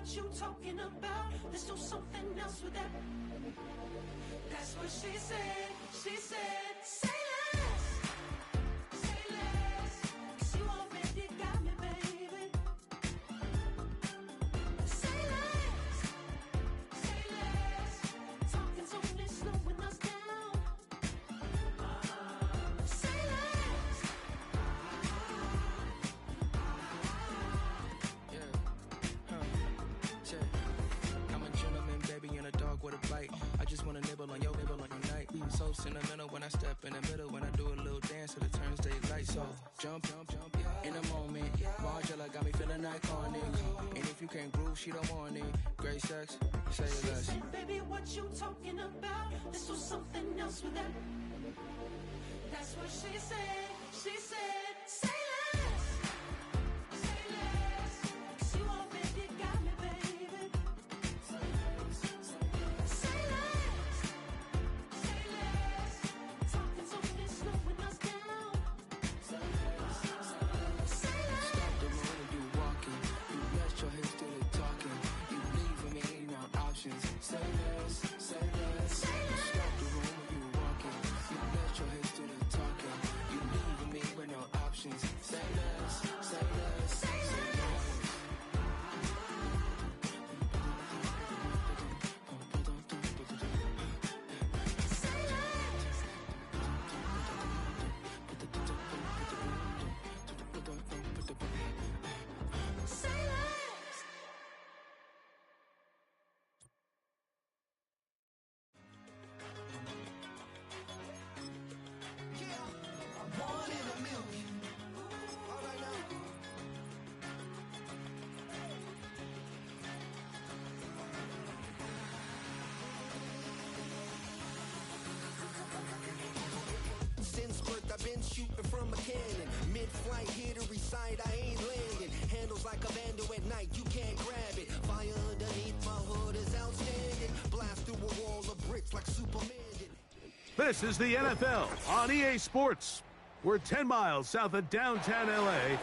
what you talking about. Let's do something else with that. That's what she said. She said, say less. Say less. 'Cause you already got me, baby. Say less. Say less. Talking's only slowing us down. Say less. I'm a gentleman, baby, and a dog with a bite. I just wanna nibble on your night. So sentimental when I step in the middle. When I do a little dance till it turns daylight. So jump, in a moment. Margella got me feeling iconic. And if you can't groove, she don't want it. Great sex, say less. She said, baby, what you talking about? Let's do something else with that. That's what she said. She said, say less. Say less. 'Cause you already got me, baby. Say less. Say less. Talking's only slowing us down. Say less. Say less. Stop the road when you walking. You rest your hips till they talking. You leaving me no options. Say less, say less. Say less. Stop the road when you walking. You rest your hips till they talking. You leaving me with no options. Say less, say less. Say less. Say less. Say less. One in a million. All right now. Since birth I've been shooting from a cannon. Mid-flight here to recite, I ain't landing. Handles like a vandal at night, you can't grab it. Fire underneath my hood is outstanding. Blast through a wall of bricks like Superman did. This is the NFL on EA Sports. We're 10 miles south of downtown LA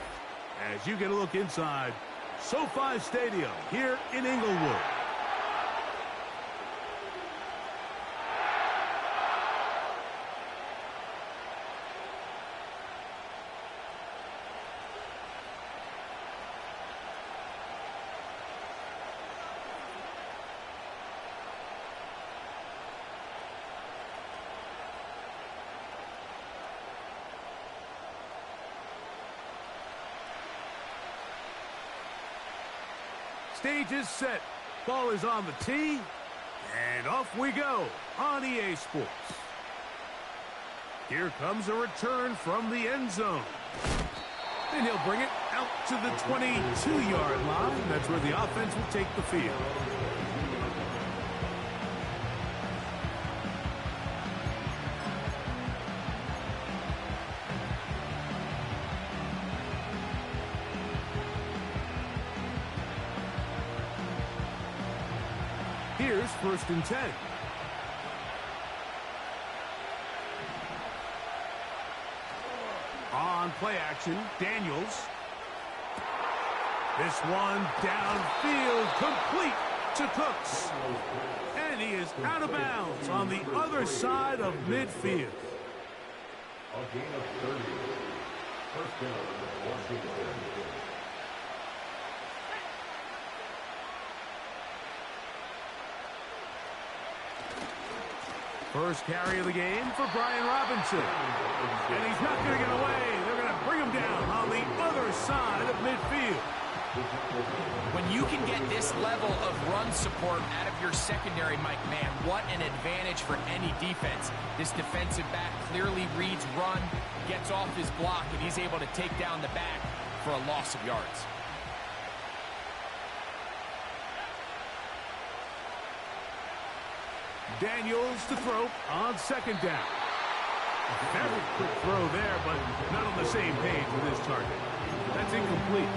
as you get a look inside SoFi Stadium here in Inglewood. Stage is set. Ball is on the tee. And off we go on EA Sports. Here comes a return from the end zone. And he'll bring it out to the 22-yard line. That's where the offense will take the field. Here's 1st and 10. On play action, Daniels. This one downfield, complete to Cooks. And he is out of bounds on the other side of midfield. A gain of 30. First down, Washington. First carry of the game for Brian Robinson. And he's not going to get away. They're going to bring him down on the other side of midfield. When you can get this level of run support out of your secondary, Mike, man, what an advantage for any defense. This defensive back clearly reads run, gets off his block, and he's able to take down the back for a loss of yards. Daniels to throw on 2nd down. Very quick throw there, but not on the same page with his target. That's incomplete.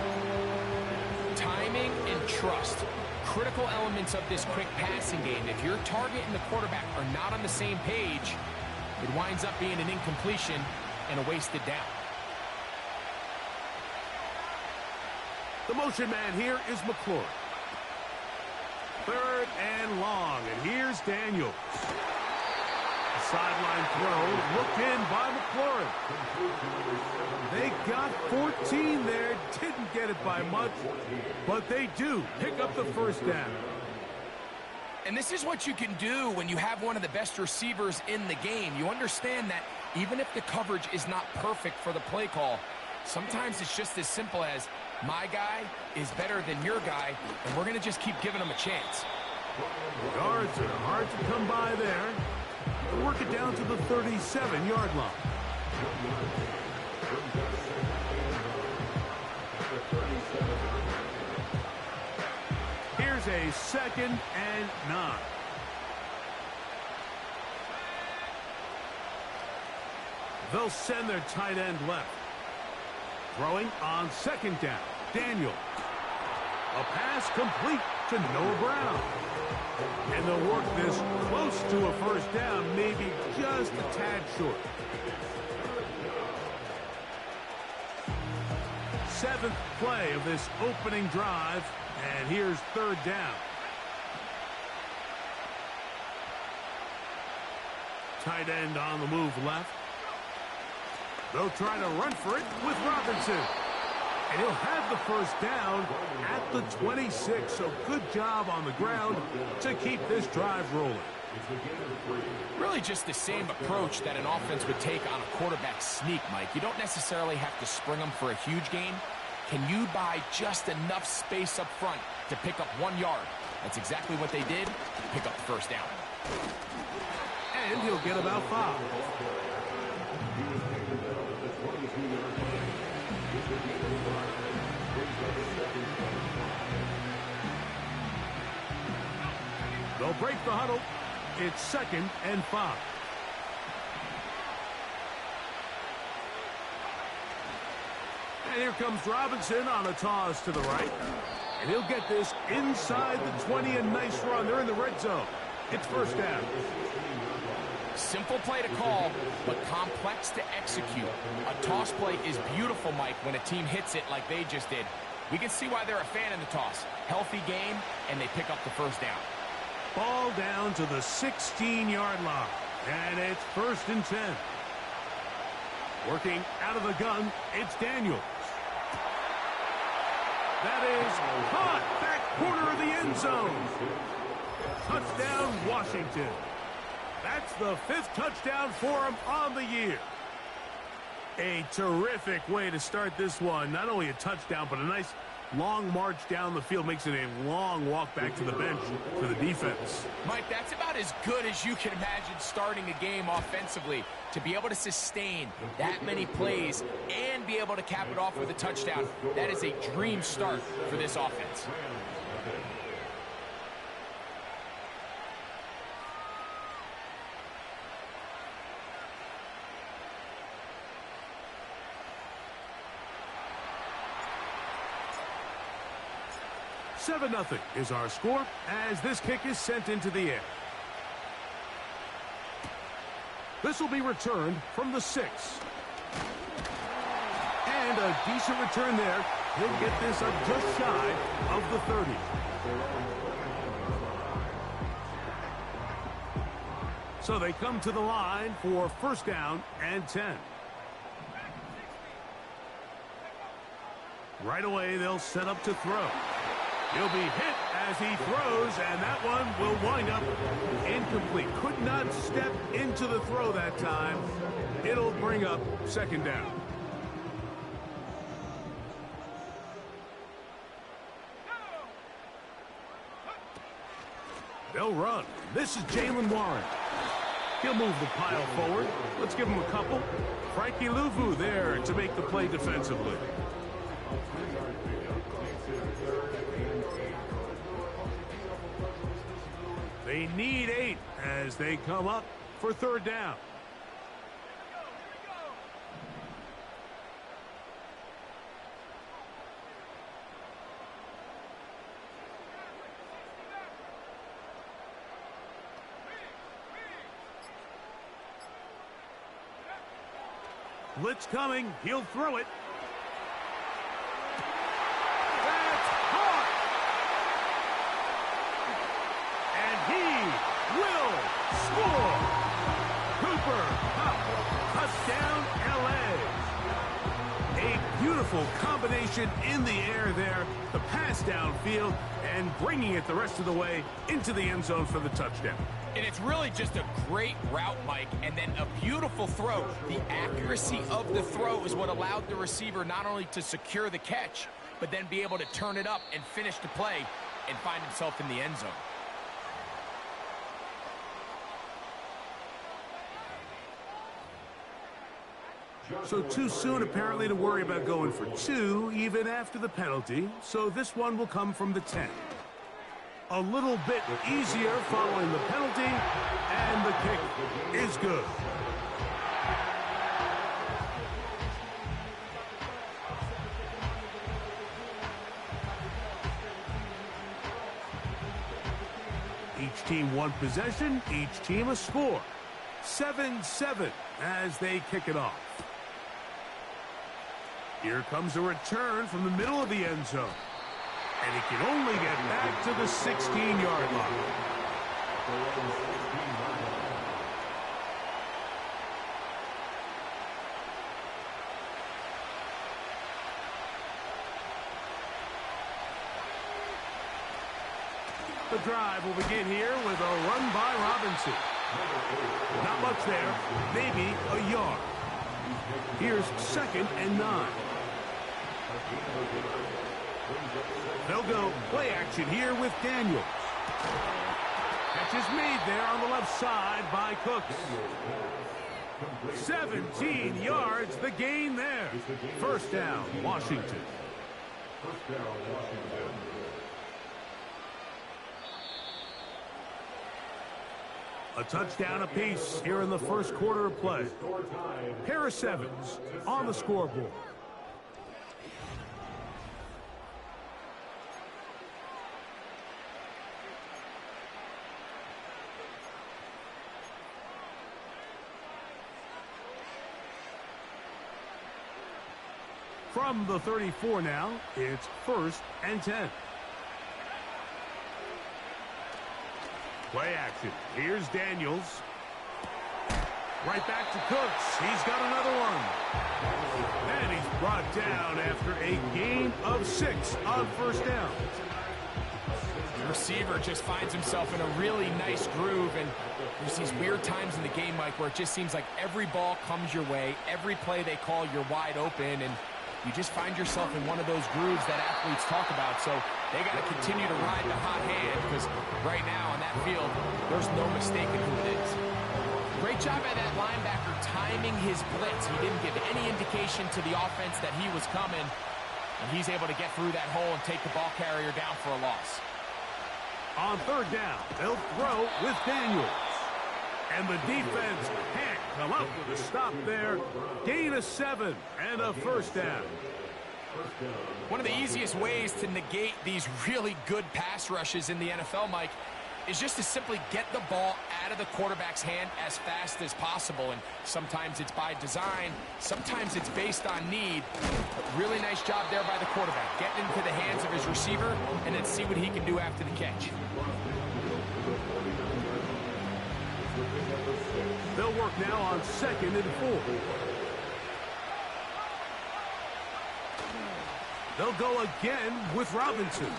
Timing and trust, critical elements of this quick passing game. If your target and the quarterback are not on the same page, it winds up being an incompletion and a wasted down. The motion man here is McLaurin. 3rd and long, and here's Daniels. A sideline throw, looked in by McLaurin. They got 14 there, didn't get it by much, but they do pick up the first down. And this is what you can do when you have one of the best receivers in the game. You understand that even if the coverage is not perfect for the play call, sometimes it's just as simple as, my guy is better than your guy, and we're going to just keep giving him a chance. Yards are hard to come by there. They'll work it down to the 37-yard line. Here's a 2nd and 9. They'll send their tight end left. Throwing on 2nd down, Daniel. A pass complete to Noah Brown. And they'll work this close to a first down, maybe just a tad short. 7th play of this opening drive, and here's 3rd down. Tight end on the move left. They'll try to run for it with Robinson. And he'll have the first down at the 26. So good job on the ground to keep this drive rolling. Really just the same approach that an offense would take on a quarterback sneak, Mike. You don't necessarily have to spring them for a huge gain. Can you buy just enough space up front to pick up 1 yard? That's exactly what they did. Pick up the first down. And he'll get about 5. They'll break the huddle. It's 2nd and 5. And here comes Robinson on a toss to the right. And he'll get this inside the 20. A nice run. They're in the red zone. It's first down. Simple play to call, but complex to execute. A toss play is beautiful, Mike, when a team hits it like they just did. We can see why they're a fan in the toss. Healthy game, and they pick up the first down. Ball down to the 16-yard line. And it's 1st and 10. Working out of the gun, it's Daniels. That is caught back corner of the end zone. Touchdown, Washington. That's the 5th touchdown for him on the year. A terrific way to start this one. Not only a touchdown, but a nice long march down the field. Makes it a long walk back to the bench for the defense. Mike, that's about as good as you can imagine starting a game offensively. To be able to sustain that many plays and be able to cap it off with a touchdown, that is a dream start for this offense. Seven 0 is our score as this kick is sent into the air. This will be returned from the 6. And a decent return there. He'll get this up just shy of the 30. So they come to the line for first down and 10. Right away, they'll set up to throw. He'll be hit as he throws, and that one will wind up incomplete. Could not step into the throw that time. It'll bring up second down. They'll run. This is Jalen Warren. He'll move the pile forward. Let's give him a couple. Frankie Louvu there to make the play defensively. They need 8 as they come up for third down. Blitz coming. He'll throw it. That's caught. Cooper. Touchdown, LA. A beautiful combination in the air there. The pass downfield and bringing it the rest of the way into the end zone for the touchdown. And it's really just a great route, Mike, and then a beautiful throw. The accuracy of the throw is what allowed the receiver not only to secure the catch, but then be able to turn it up and finish the play and find himself in the end zone. So too soon, apparently, to worry about going for two, even after the penalty. So this one will come from the 10. A little bit easier following the penalty, and the kick is good. Each team one possession, each team a score. 7-7 as they kick it off. Here comes a return from the middle of the end zone. And he can only get back to the 16-yard line. The drive will begin here with a run by Robinson. Not much there, maybe a yard. Here's 2nd and 9. They'll go play action here with Daniels. Catch is made there on the left side by Cooks. 17 yards, the gain there. First down, Washington. A touchdown apiece here in the first quarter of play. Pair of sevens on the scoreboard. From the 34 now, it's 1st and 10. Play action. Here's Daniels. Right back to Cooks. He's got another one. And he's brought down after a gain of 6 on first down. The receiver just finds himself in a really nice groove, and there's these weird times in the game, Mike, where it just seems like every ball comes your way, every play they call, you're wide open, and you just find yourself in one of those grooves that athletes talk about. So they got to continue to ride the hot hand, because right now on that field, there's no mistaking who it is. Great job by that linebacker timing his blitz. He didn't give any indication to the offense that he was coming, and he's able to get through that hole and take the ball carrier down for a loss. On third down, they'll throw with Daniels. And the defense can't come up with a stop there. Gain of 7 and a first down. One of the easiest ways to negate these really good pass rushes in the NFL, Mike, is just to simply get the ball out of the quarterback's hand as fast as possible. And sometimes it's by design, sometimes it's based on need. Really nice job there by the quarterback, getting into the hands of his receiver and then see what he can do after the catch. They'll work now on 2nd and 4. They'll go again with Robinson.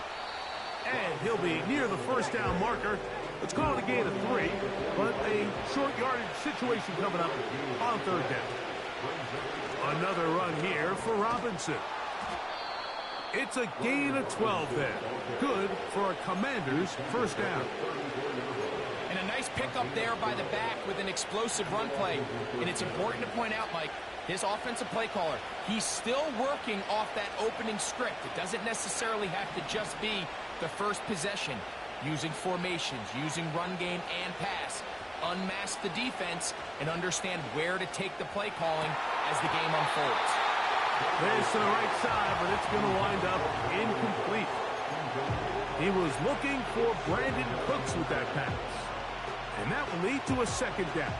And he'll be near the first down marker. Let's call it a gain of 3, but a short yardage situation coming up on third down. Another run here for Robinson. It's a gain of 12 there. Good for a Commander's first down. And a nice pickup there by the back with an explosive run play. And it's important to point out, Mike, his offensive play caller, he's still working off that opening script. It doesn't necessarily have to just be the first possession. Using formations, using run game and pass. Unmask the defense and understand where to take the play calling as the game unfolds. This to the right side, but it's going to wind up incomplete. He was looking for Brandon Cooks with that pass. And that will lead to a second down.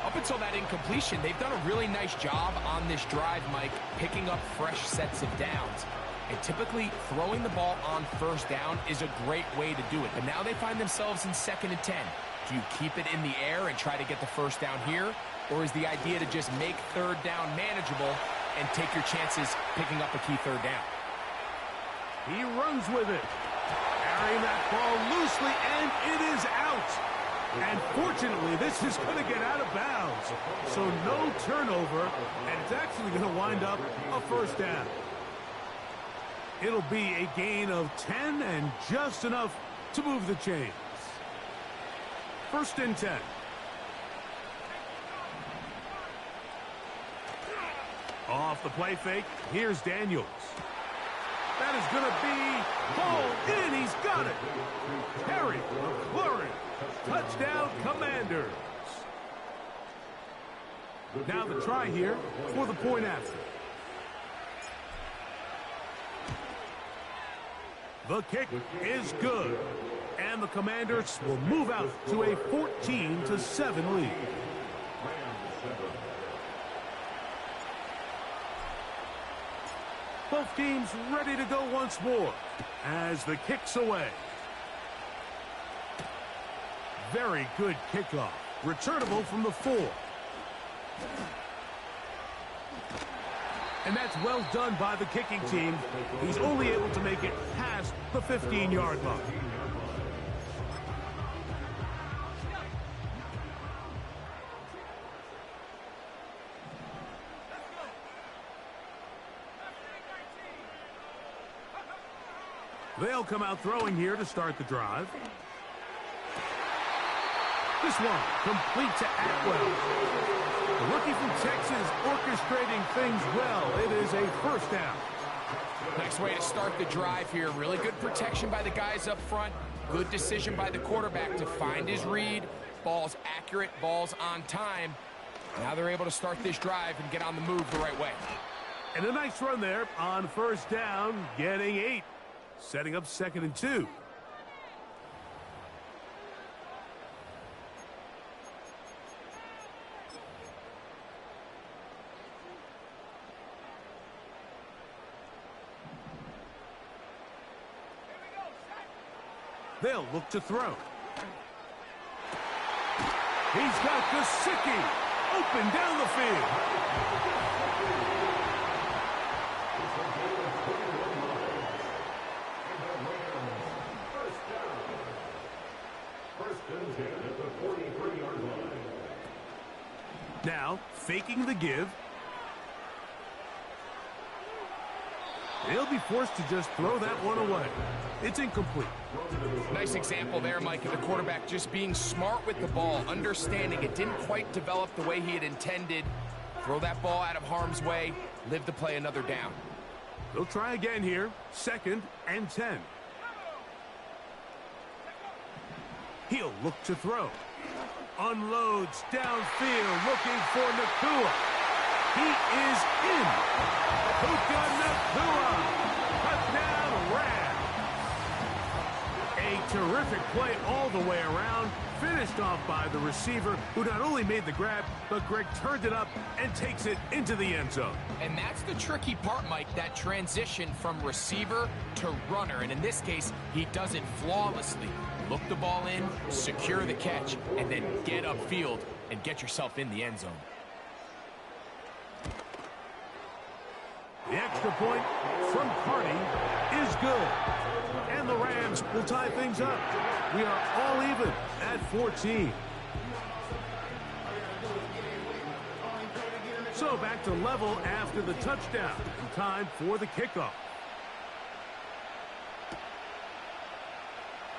Up until that incompletion, they've done a really nice job on this drive, Mike, picking up fresh sets of downs. And typically, throwing the ball on first down is a great way to do it. But now they find themselves in 2nd and 10. Do you keep it in the air and try to get the first down here? Or is the idea to just make third down manageable and take your chances picking up a key third down? He runs with it. Carrying that ball loosely, and it is out. And fortunately, this is going to get out of bounds. So no turnover, and it's actually going to wind up a first down. It'll be a gain of 10 and just enough to move the chains. First and 10. Off the play fake, here's Daniels. That is going to be ball in. He's got it. Terry McLaurin, touchdown Commanders. Now the try here for the point after. The kick is good, and the Commanders will move out to a 14-7 lead. Both teams ready to go once more as the kick's away. Very good kickoff. Returnable from the 4. And that's well done by the kicking team. He's only able to make it past the 15-yard line. They'll come out throwing here to start the drive. This one complete to Atwell. The rookie from Texas orchestrating things well. It is a first down. Nice way to start the drive here. Really good protection by the guys up front. Good decision by the quarterback to find his read. Ball's accurate, ball's on time. Now they're able to start this drive and get on the move the right way. And a nice run there on first down, getting 8. Setting up 2nd and 2. They'll look to throw. He's got Gesicki open down the field. Now, faking the give. They'll be forced to just throw that one away. It's incomplete. Nice example there, Mike, of the quarterback just being smart with the ball, understanding it didn't quite develop the way he had intended. Throw that ball out of harm's way, live to play another down. They'll try again here, 2nd and 10. He'll look to throw. Unloads downfield, looking for Nakua. He is in. Puka Nakua. Touchdown, Rams. A terrific play all the way around. Finished off by the receiver, who not only made the grab, but Greg turned it up and takes it into the end zone. And that's the tricky part, Mike, that transition from receiver to runner. And in this case, he does it flawlessly. Look the ball in, secure the catch, and then get upfield and get yourself in the end zone. The extra point from Carney is good. And the Rams will tie things up. We are all even at 14. So back to level after the touchdown. Time for the kickoff.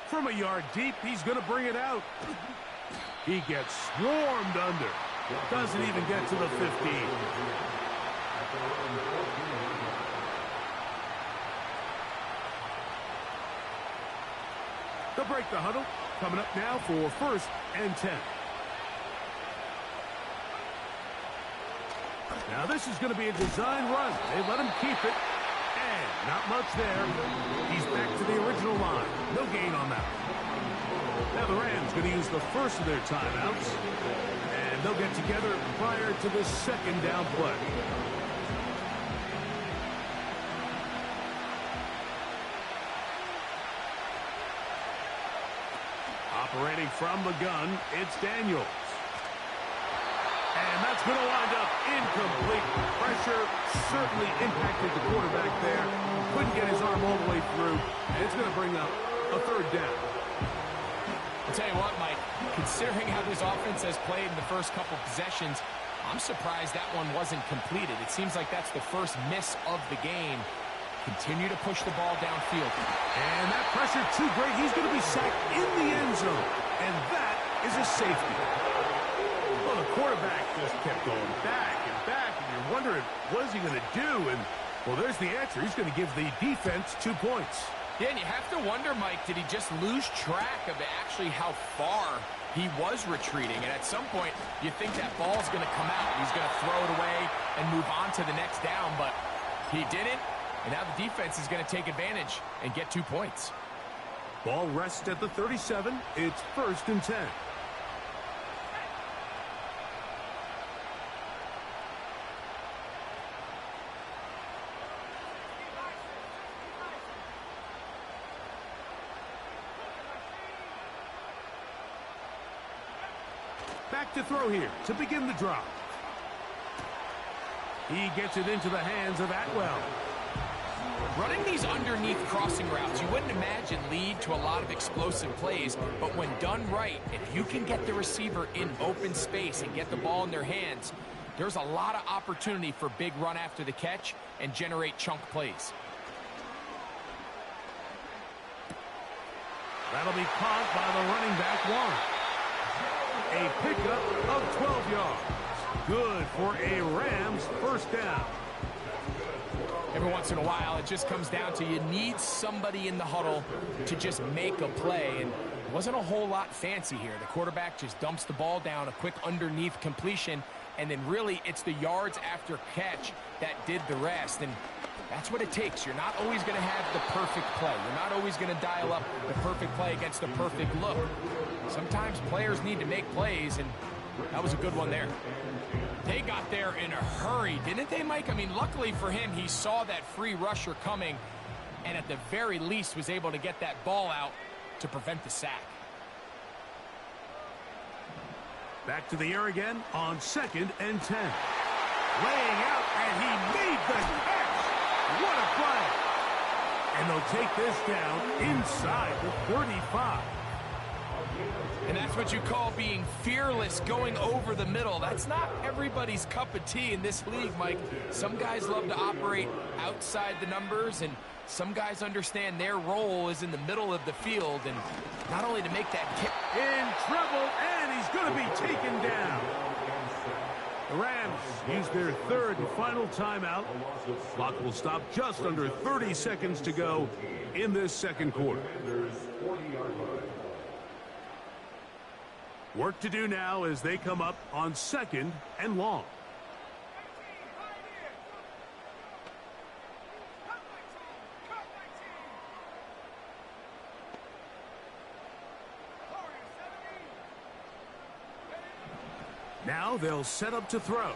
From a yard deep, he's going to bring it out. He gets swarmed under. Doesn't even get to the 15. They'll break the huddle. Coming up now for 1st and 10. Now this is going to be a design run. They let him keep it. And not much there. He's back to the original line. No gain on that. Now the Rams going to use the first of their timeouts. And they'll get together prior to the 2nd down play. Operating from the gun, it's Daniels. And that's going to wind up incomplete. Pressure certainly impacted the quarterback there. Couldn't get his arm all the way through. And it's going to bring up a third down. I'll tell you what, Mike, considering how this offense has played in the first couple possessions, I'm surprised that one wasn't completed. It seems like that's the first miss of the game. Continue to push the ball downfield. And that pressure too great. He's going to be sacked in the end zone. And that is a safety. Well, the quarterback just kept going back and back, and you're wondering, what is he going to do? And, well, there's the answer. He's going to give the defense 2 points. Yeah, and you have to wonder, Mike, did he just lose track of actually how far he was retreating? And at some point, you think that ball's going to come out. He's going to throw it away and move on to the next down, but he didn't. And now the defense is going to take advantage and get 2 points. Ball rests at the 37. It's 1st and 10. Back to throw here to begin the drive. He gets it into the hands of Atwell. Running these underneath crossing routes, you wouldn't imagine lead to a lot of explosive plays, but when done right, if you can get the receiver in open space and get the ball in their hands, there's a lot of opportunity for big run after the catch and generate chunk plays. That'll be caught by the running back, Warren. A pickup of 12 yards. Good for a Rams first down. Every once in a while, it just comes down to you need somebody in the huddle to just make a play, and it wasn't a whole lot fancy here. The quarterback just dumps the ball down, a quick underneath completion, and then really it's the yards after catch that did the rest, and that's what it takes. You're not always going to have the perfect play. You're not always going to dial up the perfect play against the perfect look. Sometimes players need to make plays, and that was a good one there. They got there in a hurry, didn't they, Mike? I mean, luckily for him, he saw that free rusher coming and at the very least was able to get that ball out to prevent the sack. Back to the air again on 2nd and 10. Laying out, and he made the catch. What a play. And they'll take this down inside the 35. And that's what you call being fearless, going over the middle. That's not everybody's cup of tea in this league, Mike. Some guys love to operate outside the numbers, and some guys understand their role is in the middle of the field, and not only to make that kick. In trouble, and he's going to be taken down. The Rams use their 3rd and final timeout. Clock will stop just under 30 seconds to go in this 2nd quarter. Work to do now as they come up on 2nd and long. Now they'll set up to throw.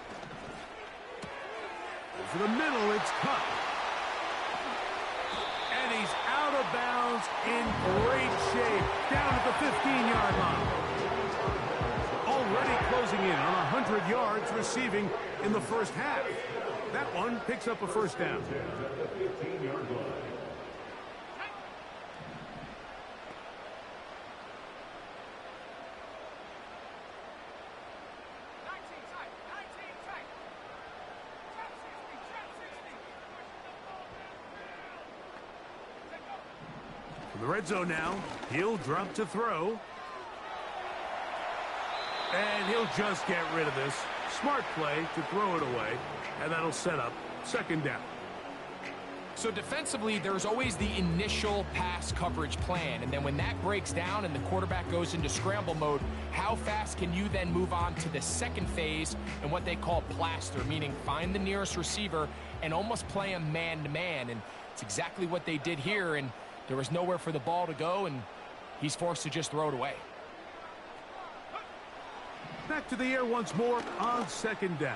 Over the middle, it's cut. And he's out of bounds in great shape. Down at the 15-yard line. Already closing in on 100 yards receiving in the first half. That one picks up a first down. From the red zone now, he'll drop to throw. And he'll just get rid of this. Smart play to throw it away. And that'll set up 2nd down. So defensively, there's always the initial pass coverage plan. And then when that breaks down and the quarterback goes into scramble mode, how fast can you then move on to the second phase and what they call plaster, meaning find the nearest receiver and almost play him man-to-man. And it's exactly what they did here. And there was nowhere for the ball to go, and he's forced to just throw it away. Back to the air once more on 2nd down.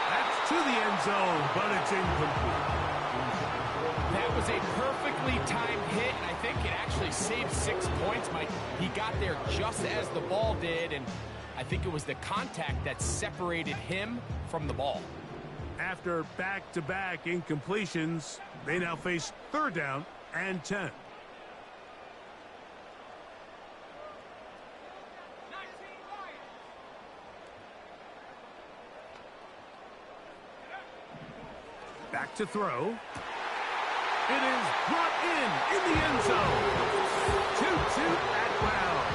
That's to the end zone, but it's incomplete. That was a perfectly timed hit, and I think it actually saved 6 points, Mike. He got there just as the ball did, and I think it was the contact that separated him from the ball. After back-to-back incompletions, they now face 3rd down and 10. Back to throw. It is brought in the end zone. 2-2 at ground.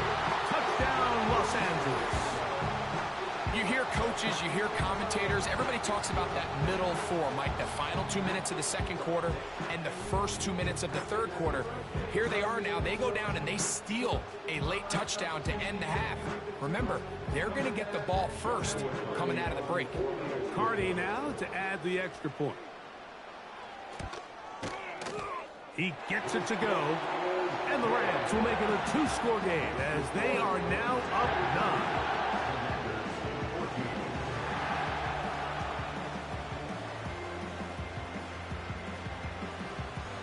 Touchdown, Los Angeles. You hear coaches, you hear commentators, everybody talks about that middle 4, Mike, the final 2 minutes of the second quarter and the first 2 minutes of the third quarter. Here they are now. They go down and they steal a late touchdown to end the half. Remember, they're going to get the ball first coming out of the break. Cardi now to add the extra point. He gets it to go, and the Rams will make it a 2-score game as they are now up 9.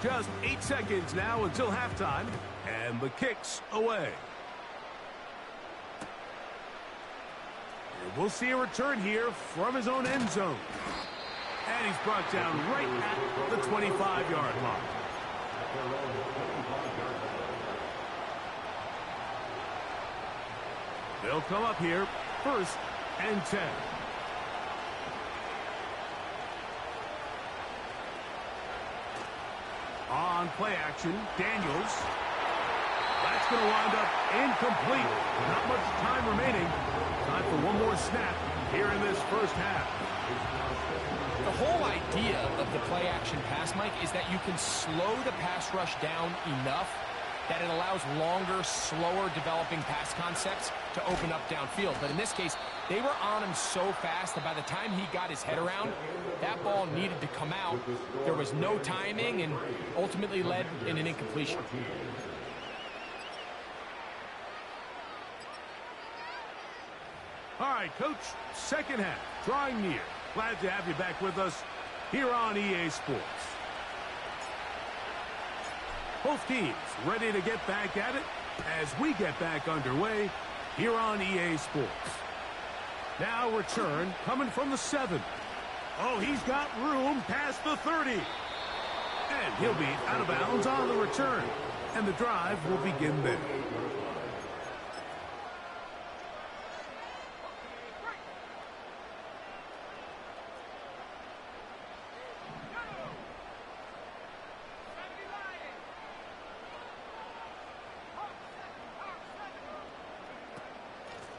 Just 8 seconds now until halftime, and the kick's away. And we'll see a return here from his own end zone. And he's brought down right at the 25-yard line. They'll come up here, 1st and 10. On play action, Daniels. That's going to wind up incomplete. Not much time remaining. Time for one more snap here in this first half. The whole idea of the play-action pass, Mike, is that you can slow the pass rush down enough that it allows longer, slower developing pass concepts to open up downfield. But in this case, they were on him so fast that by the time he got his head around, that ball needed to come out. There was no timing and ultimately led in an incompletion. All right, Coach, second half, drawing near. Glad to have you back with us here on EA Sports. Both teams ready to get back at it as we get back underway here on EA Sports. Now return coming from the 7. Oh, he's got room past the 30. And he'll be out of bounds on the return. And the drive will begin there.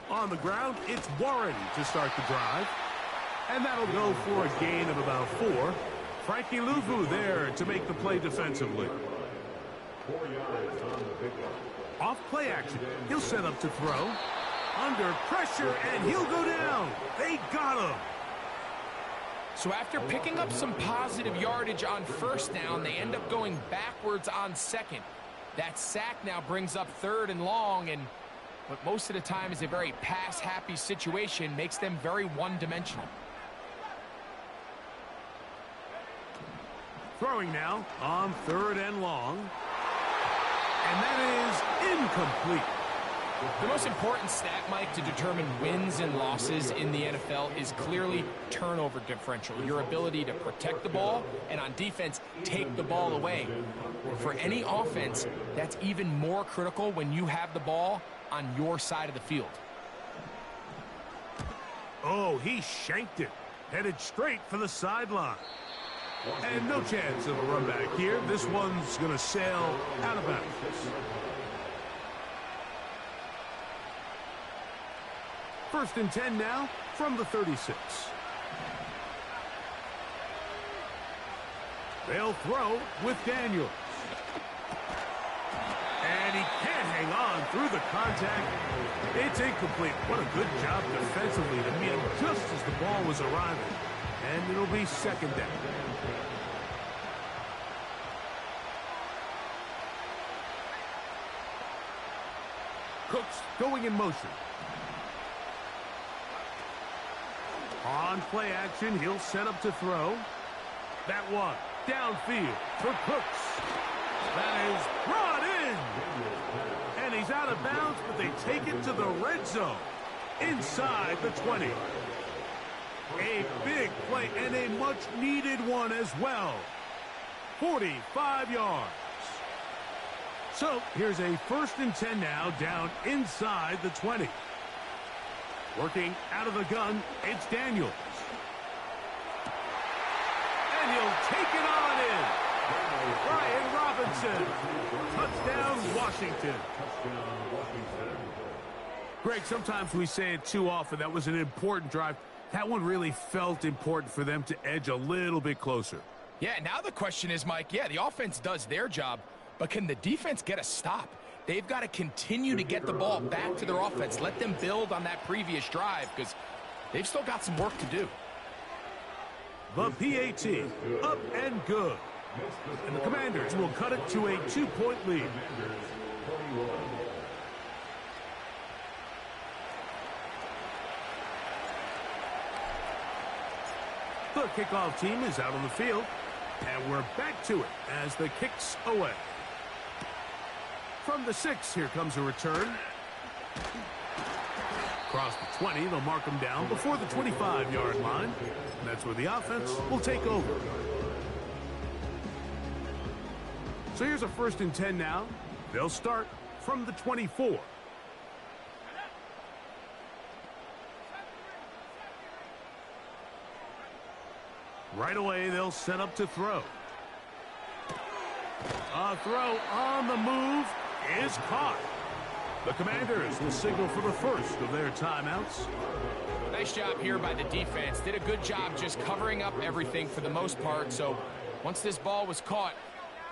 On the ground, it's Warren to start the drive. And that'll go for a gain of about 4. Frankie Luvu there to make the play defensively. 4 yards on the big one. Off play action. He'll set up to throw. Under pressure, and he'll go down. They got him. So after picking up some positive yardage on first down, they end up going backwards on second. That sack now brings up 3rd and long, and what most of the time is a very pass-happy situation makes them very one-dimensional. Throwing now on 3rd and long. And that is incomplete. The most important stat, Mike, to determine wins and losses in the NFL is clearly turnover differential, your ability to protect the ball and on defense take the ball away. For any offense, that's even more critical when you have the ball on your side of the field. Oh, he shanked it. Headed straight for the sideline. And no chance of a run back here. This one's going to sail out of bounds. First and 10 now from the 36. They'll throw with Daniels. And he can't hang on through the contact. It's incomplete. What a good job defensively to meet him just as the ball was arriving. And it'll be second down. Cooks going in motion. On play action, he'll set up to throw. That one downfield for Cooks. That is brought in. out of bounds, but they take it to the red zone inside the 20. A big play and a much-needed one as well. 45 yards. So here's a 1st and 10 now, down inside the 20. Working out of the gun, it's Daniels. And he'll take it on in. Brian Robinson. Touchdown, Washington. Greg, sometimes we say it too often. That was an important drive. That one really felt important for them to edge a little bit closer. Yeah, now the question is, Mike, yeah, the offense does their job, but can the defense get a stop? They've got to continue to get the ball back to their offense. Let them build on that previous drive because they've still got some work to do. The PAT, up and good. And the Commanders will cut it to a 2-point lead. The kickoff team is out on the field, and we're back to it as the kick's away. From the 6, here comes a return. Across the 20, they'll mark them down before the 25-yard line. And that's where the offense will take over. So here's a 1st and 10 now. They'll start from the 24. Right away, they'll set up to throw. A throw on the move is caught. The Commanders will signal for the first of their timeouts. Nice job here by the defense. Did a good job just covering up everything for the most part. So once this ball was caught,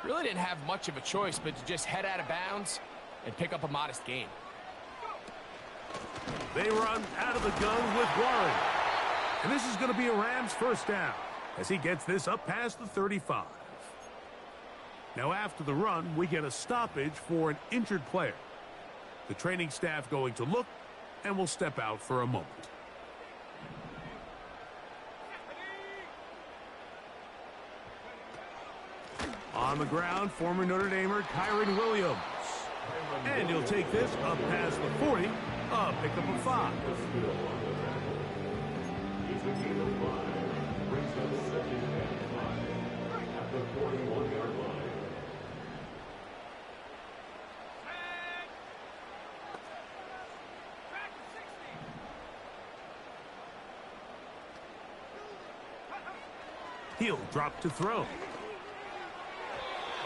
really didn't have much of a choice but to just head out of bounds and pick up a modest gain. They run out of the gun with Warren. And this is going to be a Rams 1st down as he gets this up past the 35. Now after the run, we get a stoppage for an injured player. The training staff going to look and will step out for a moment. On the ground, former Notre Damer Kyron Williams. And he'll take this up past the 40, a pickup of 5. At the 41-yard line. He'll drop to throw.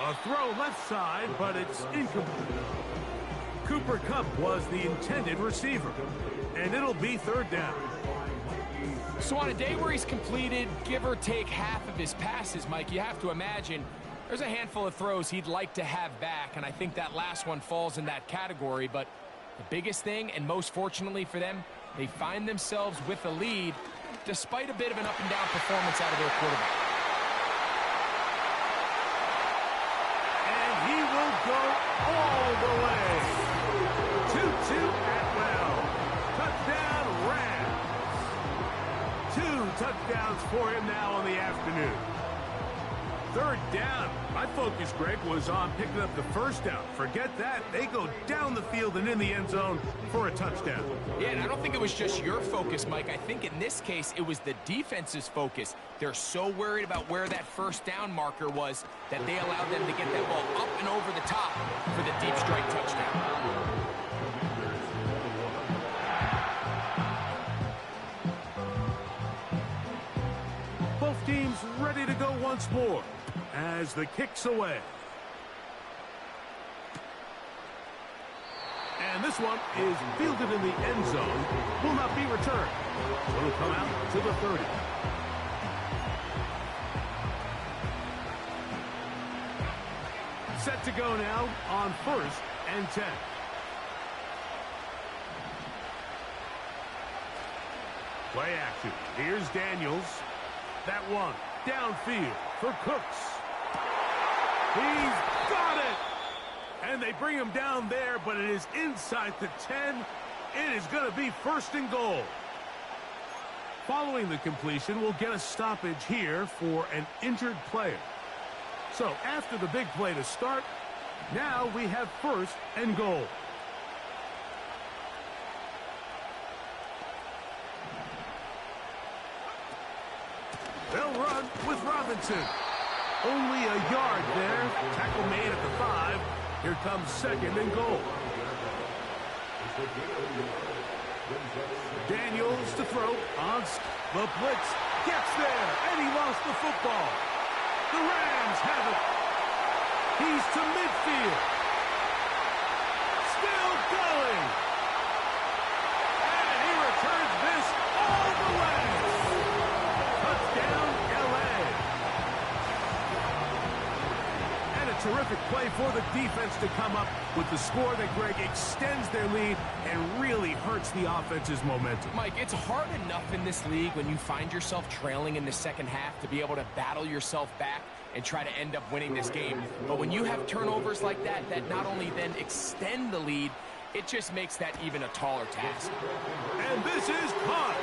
A throw left side, but it's incomplete. Cooper Kupp was the intended receiver, and it'll be 3rd down. So on a day where he's completed, give or take half of his passes, Mike, you have to imagine there's a handful of throws he'd like to have back, and I think that last one falls in that category. But the biggest thing, and most fortunately for them, they find themselves with a lead despite a bit of an up-and-down performance out of their quarterback. And he will go all the way. 2-2 Atwell. Touchdown Rams. 2 touchdowns for him now on the afternoon. 3rd down. My focus, Greg, was on picking up the 1st down. Forget that. They go down the field and in the end zone for a touchdown. Yeah, and I don't think it was just your focus, Mike. I think in this case, it was the defense's focus. They're so worried about where that 1st down marker was that they allowed them to get that ball up and over the top for the deep strike touchdown. Both teams ready to go once more as the kick's away. And this one is fielded in the end zone. Will not be returned. So it'll come out to the 30. Set to go now on 1st and 10. Play action. Here's Daniels. That one downfield for Cooks. He's got it! And they bring him down there, but it is inside the 10. It is going to be 1st and goal. Following the completion, we'll get a stoppage here for an injured player. So after the big play to start, now we have 1st and goal. Robinson. Only a yard there. Tackle made at the 5. Here comes 2nd and goal. Daniels to throw. On the blitz. Gets there, and he lost the football. The Rams have it. He's to midfield. Still going. And he returns this all the way. Touchdown, L.A. And a terrific play for the defense to come up with the score that, Greg, extends their lead and really hurts the offense's momentum. Mike, it's hard enough in this league when you find yourself trailing in the second half to be able to battle yourself back and try to end up winning this game. But when you have turnovers like that, that not only then extend the lead, it just makes that even a taller task. And this is caught.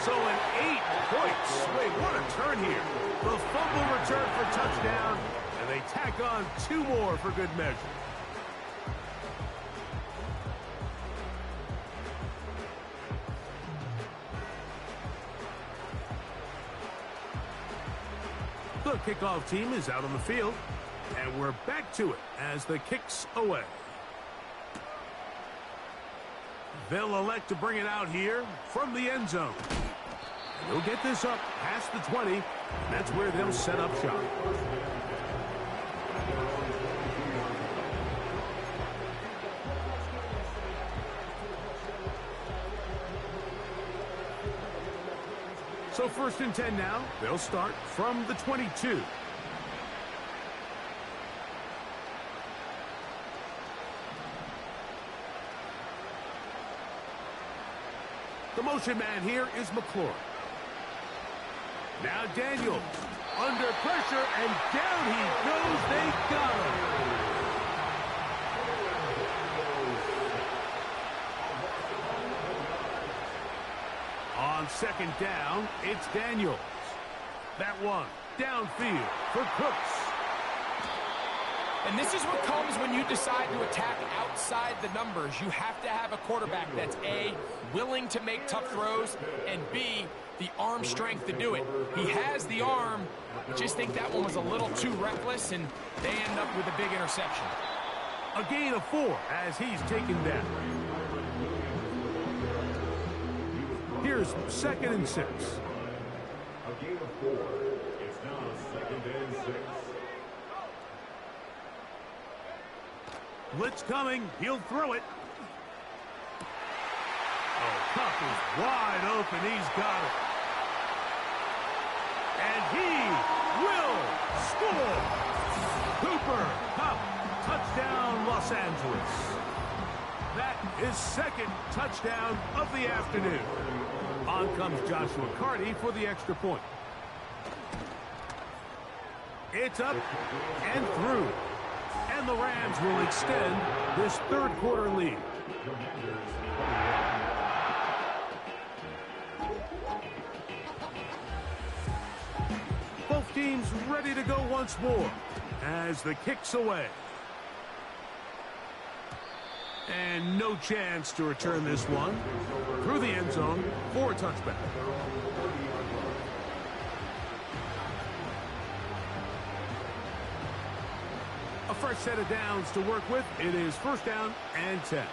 So an 8-point swing. What a turn here. The fumble return for touchdown, and they tack on 2 more for good measure. The kickoff team is out on the field, and we're back to it as the kick's away. They'll elect to bring it out here from the end zone. They'll get this up past the 20, and that's where they'll set up shop. So 1st and 10 now. They'll start from the 22. The motion man here is McLaurin. Now Daniels under pressure, and down he goes. They got him. On 2nd down, it's Daniels. That one downfield for Cooks. And this is what comes when you decide to attack outside the numbers. You have to have a quarterback that's A, willing to make tough throws, and B, the arm strength to do it. He has the arm. I just think that one was a little too reckless, and they end up with a big interception. A gain of 4 as he's taken down. Here's 2nd and 6. A gain of 4. It's now 2nd and 6. Blitz coming. He'll throw it. Oh, Cup is wide open. He's got it. And he will score. Cooper Cup. Touchdown, Los Angeles. That is 2nd touchdown of the afternoon. On comes Joshua Carty for the extra point. It's up and through. And the Rams will extend this 3rd quarter lead. Both teams ready to go once more as the kick's away. And no chance to return this one through the end zone for a touchback. A fresh set of downs to work with. It is 1st down and 10.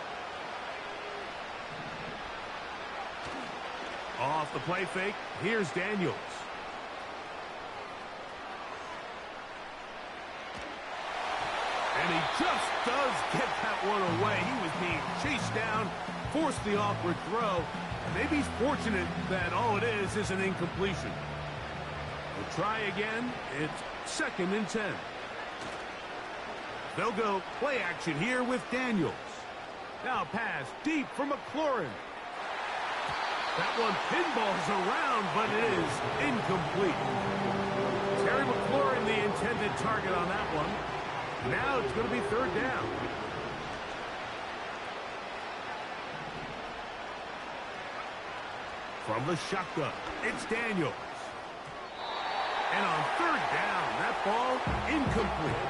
Off the play fake, here's Daniels. And he just does get that one away. He was being chased down, forced the awkward throw. And maybe he's fortunate that all it is an incompletion. We'll try again. It's 2nd and 10. They'll go play action here with Daniels. Now pass deep for McLaurin. That one pinballs around, but it is incomplete. Terry McLaurin, the intended target on that one. Now it's going to be 3rd down. From the shotgun, it's Daniels. And on 3rd down, that ball incomplete.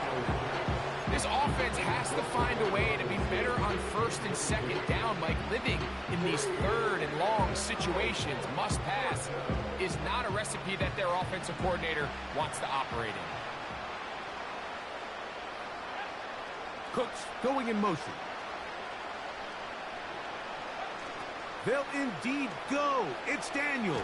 This offense has to find a way to be better on first and second down. Like living in these third and long situations, must pass, is not a recipe that their offensive coordinator wants to operate in. Cooks going in motion. They'll indeed go. It's Daniels.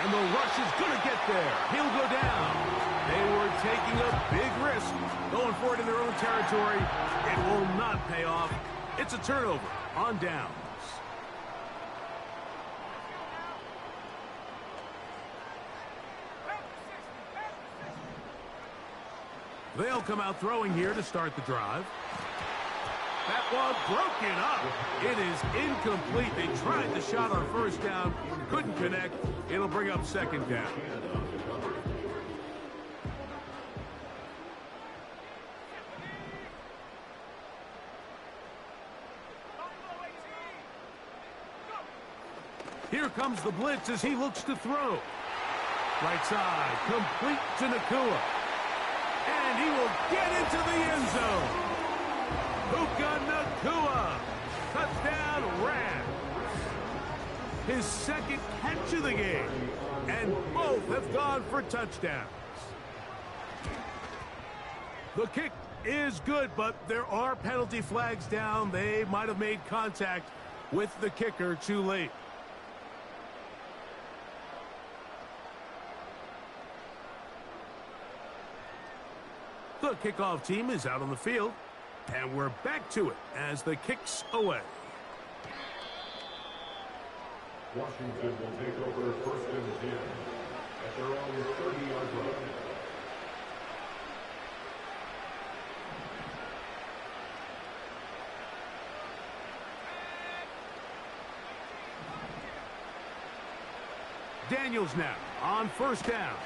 And the rush is going to get there. He'll go down. They were taking a big risk, going for it in their own territory. It will not pay off. It's a turnover on downs. They'll come out throwing here to start the drive. That one broken up. It is incomplete. They tried the shot on first down. Couldn't connect. It'll bring up second down. Here comes the blitz as he looks to throw. Right side, complete to Nakua. And he will get into the end zone. Puka Nakua. Touchdown, Rams. His second catch of the game. And both have gone for touchdowns. The kick is good, but there are penalty flags down. They might have made contact with the kicker too late. The kickoff team is out on the field, and we're back to it as the kick's away. Washington will take over first and 10 at their own 30-yard line. Daniels now on first down.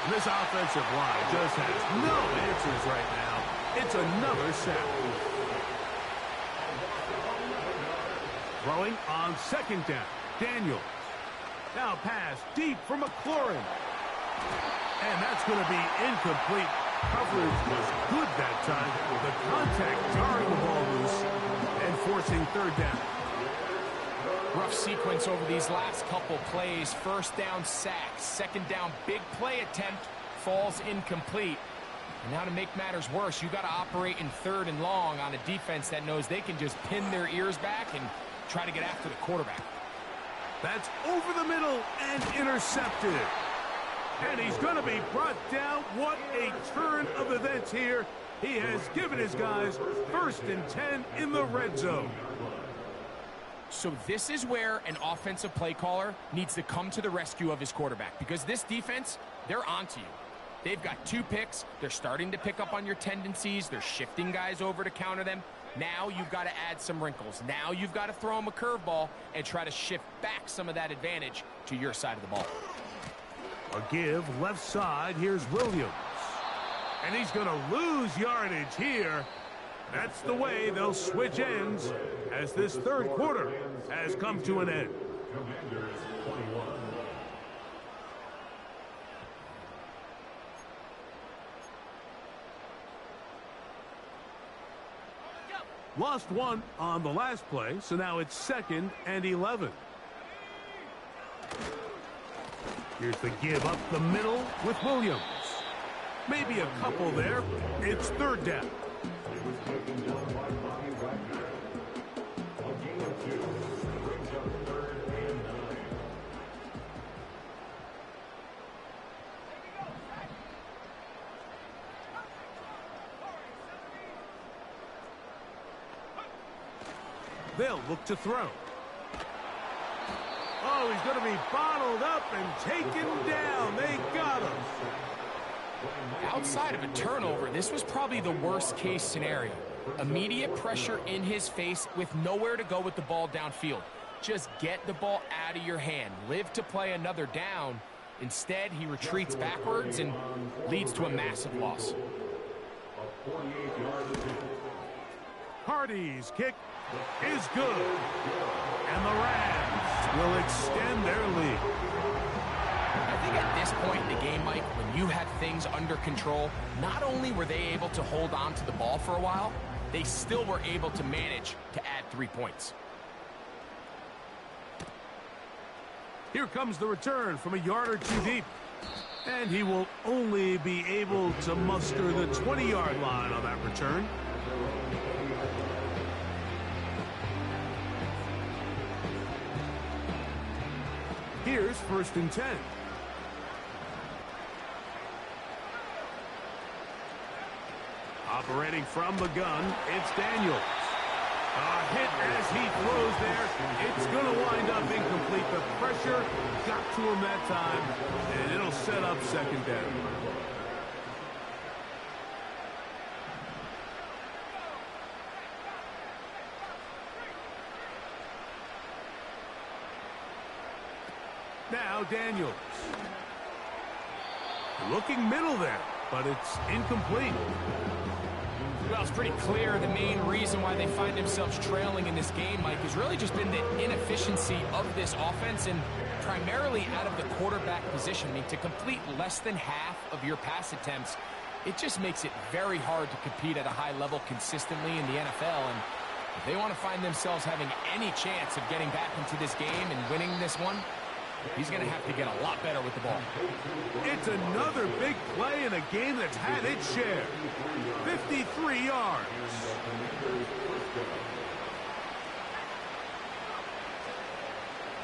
And this offensive line just has no answers right now. It's another sack. Throwing on second down. Daniels. Now pass deep for McLaurin. And that's going to be incomplete. Coverage was good that time. The contact jarring the ball loose and forcing third down. Rough sequence over these last couple plays. First down sack. Second down big play attempt falls incomplete. And now to make matters worse, you got to operate in third and long on a defense that knows they can just pin their ears back and try to get after the quarterback. That's over the middle and intercepted. And he's going to be brought down. What a turn of events here. He has given his guys first and 10 in the red zone. So this is where an offensive play caller needs to come to the rescue of his quarterback, because this defense, they're onto you. They've got 2 picks. They're starting to pick up on your tendencies. They're shifting guys over to counter them. Now you've got to add some wrinkles. Now you've got to throw them a curveball and try to shift back some of that advantage to your side of the ball. A give left side. Here's Williams. And he's going to lose yardage here. That's the way they'll switch ends as this third quarter has come to an end. Commanders 21. Lost one on the last play, so now it's 2nd and 11. Here's the give up the middle with Williams. Maybe a couple there. It's third down. They'll look to throw. Oh, he's going to be bottled up and taken down. They got him. Outside of a turnover, this was probably the worst case scenario. Immediate pressure in his face with nowhere to go with the ball downfield. Just get the ball out of your hand. Live to play another down. Instead, he retreats backwards and leads to a massive loss. Hardy's kick is good. And the Rams will extend their lead. Now think at this point in the game, Mike, when you have things under control, not only were they able to hold on to the ball for a while, they still were able to manage to add 3 points. Here comes the return from a yard or two deep. And he will only be able to muster the 20-yard line on that return. Here's 1st and 10. Operating from the gun, it's Daniels. A hit as he throws there. It's going to wind up incomplete. The pressure got to him that time, and it'll set up 2nd down. Now Daniels. Looking middle there, but it's incomplete. Well, it's pretty clear the main reason why they find themselves trailing in this game, Mike, has really just been the inefficiency of this offense and primarily out of the quarterback position. I mean, to complete less than half of your pass attempts, it just makes it very hard to compete at a high level consistently in the NFL. And if they want to find themselves having any chance of getting back into this game and winning this one, he's going to have to get a lot better with the ball. It's another big play in a game that's had its share. 53 yards.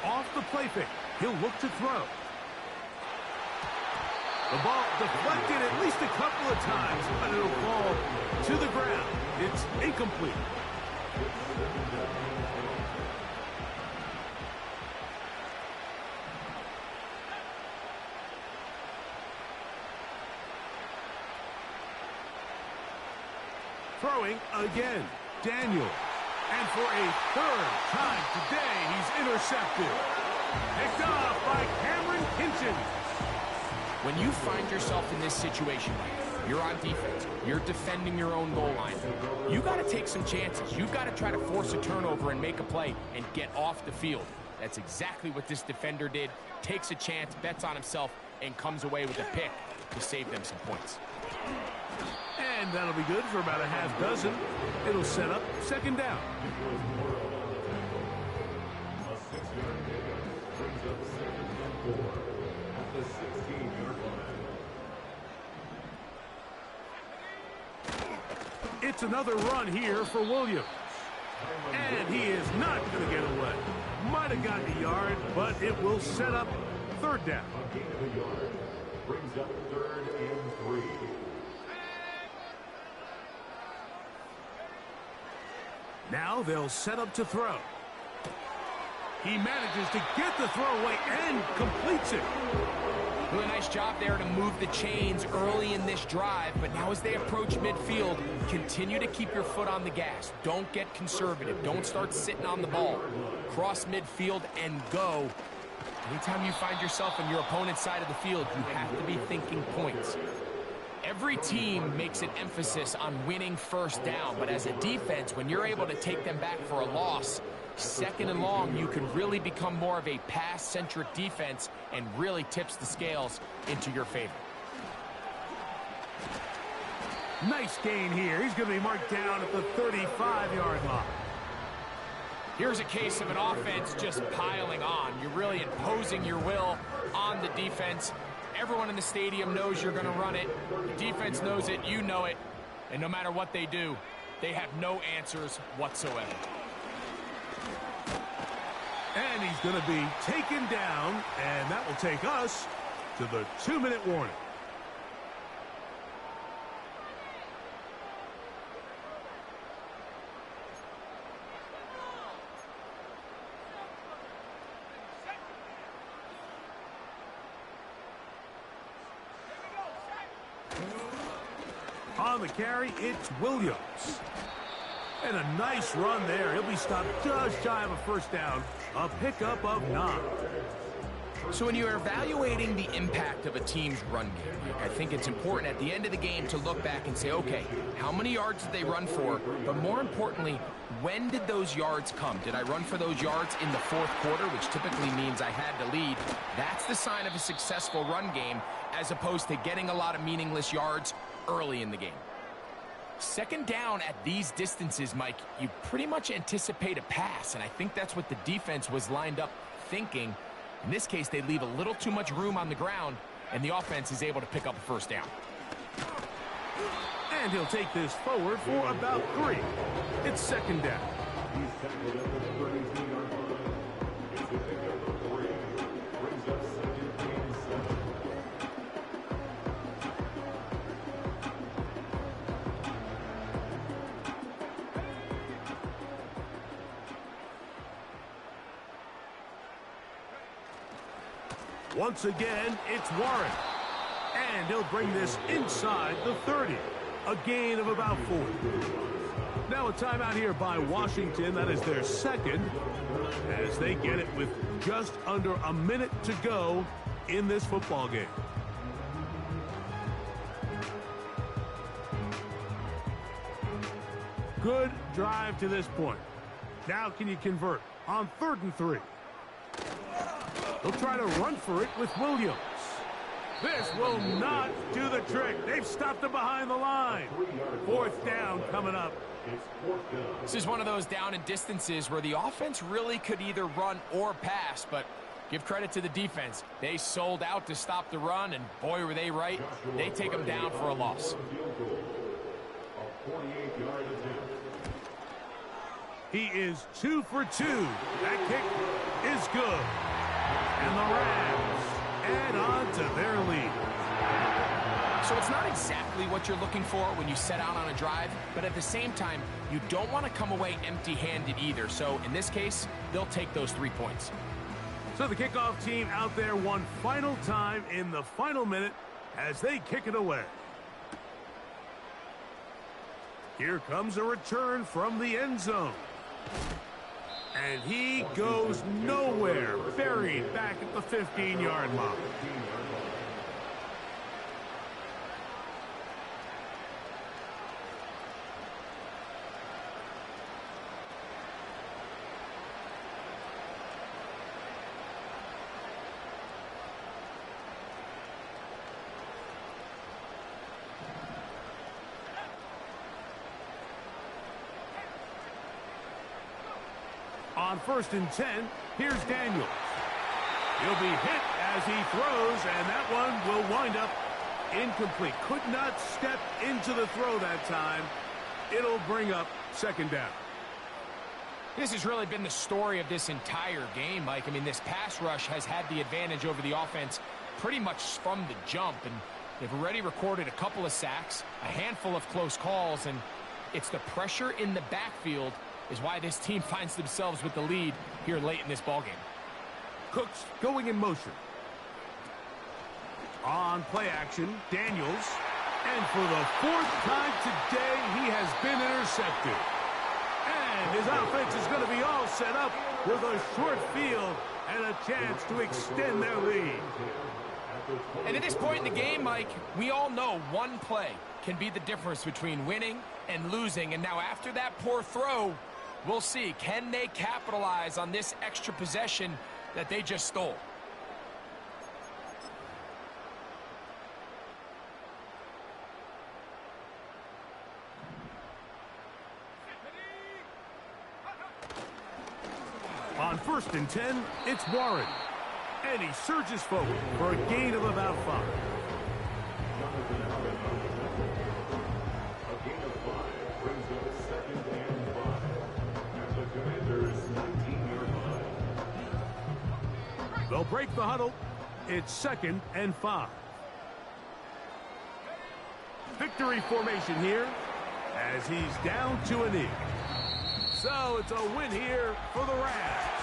Off the play fake. He'll look to throw. The ball deflected at least a couple of times, but it'll fall to the ground. It's incomplete. Throwing again, Daniel. And for a 3rd time today, he's intercepted. Picked off by Cameron Kinchen. When you find yourself in this situation, you're on defense, you're defending your own goal line, you got to take some chances. You've got to try to force a turnover and make a play and get off the field. That's exactly what this defender did. Takes a chance, bets on himself, and comes away with a pick to save them some points. And that'll be good for about a half dozen. It'll set up 2nd down. A 6-yard pickup brings up 2nd and 4 at the 16-yard line. It's another run here for Williams. And he is not going to get away. Might have gotten a yard, but it will set up 3rd down. A gain of a yard brings up 3rd and 3. Now they'll set up to throw. He manages to get the throw away and completes it. Really nice job there to move the chains early in this drive, but now as they approach midfield, continue to keep your foot on the gas. Don't get conservative. Don't start sitting on the ball. Cross midfield and go. Anytime you find yourself on your opponent's side of the field, you have to be thinking points. Every team makes an emphasis on winning 1st down, but as a defense, when you're able to take them back for a loss, 2nd and long, you can really become more of a pass-centric defense and really tips the scales into your favor. Nice gain here. He's going to be marked down at the 35-yard line. Here's a case of an offense just piling on. You're really imposing your will on the defense. Everyone in the stadium knows you're going to run it. The defense knows it, you know it. And no matter what they do, they have no answers whatsoever. And he's going to be taken down, and that will take us to the 2-minute warning. On the carry, it's Williams. And a nice run there. He'll be stopped just shy of a 1st down. A pickup of 9. So when you're evaluating the impact of a team's run game, I think it's important at the end of the game to look back and say, okay, how many yards did they run for? But more importantly, when did those yards come? Did I run for those yards in the fourth quarter, which typically means I had to lead? That's the sign of a successful run game, as opposed to getting a lot of meaningless yards early in the game. Second down at these distances, Mike, you pretty much anticipate a pass, and I think that's what the defense was lined up thinking. In this case, they leave a little too much room on the ground, and the offense is able to pick up a first down. And he'll take this forward for about 3. It's second down. He's tackled at the 32-yard line. It's a pickup of 3. Brings up second and 7. Once again, it's Warren. And he'll bring this inside the 30. A gain of about 4. Now a timeout here by Washington. That is their second, as they get it with just under a minute to go in this football game. Good drive to this point. Now can you convert on 3rd and 3? They'll try to run for it with Williams. This will not do the trick. They've stopped him behind the line. 4th down coming up. This is one of those down and distances where the offense really could either run or pass, but give credit to the defense. They sold out to stop the run, and boy, were they right. They take them down for a loss. He is 2 for 2. That kick is good. And the Rams add on to their lead. So it's not exactly what you're looking for when you set out on a drive, but at the same time, you don't want to come away empty-handed either. So in this case, they'll take those 3 points. So the kickoff team out there one final time in the final minute as they kick it away. Here comes a return from the end zone. And he goes nowhere, buried back at the 15-yard line. On 1st and 10, here's Daniels. He'll be hit as he throws, and that one will wind up incomplete. Could not step into the throw that time. It'll bring up 2nd down. This has really been the story of this entire game, Mike. I mean, this pass rush has had the advantage over the offense pretty much from the jump, and they've already recorded a couple of sacks, a handful of close calls, and it's the pressure in the backfield is why this team finds themselves with the lead here late in this ballgame. Cooks going in motion. On play action, Daniels. And for the 4th time today, he has been intercepted. And his offense is going to be all set up with a short field and a chance to extend their lead. And at this point in the game, Mike, we all know one play can be the difference between winning and losing. And now after that poor throw, we'll see, can they capitalize on this extra possession that they just stole? On 1st and 10, it's Warren. And he surges forward for a gain of about 5. A gain of 5 brings up 2nd and 5 at the Commanders' 19-yard line. They'll break the huddle. It's 2nd and 5. Victory formation here as he's down to a knee. So it's a win here for the Rams.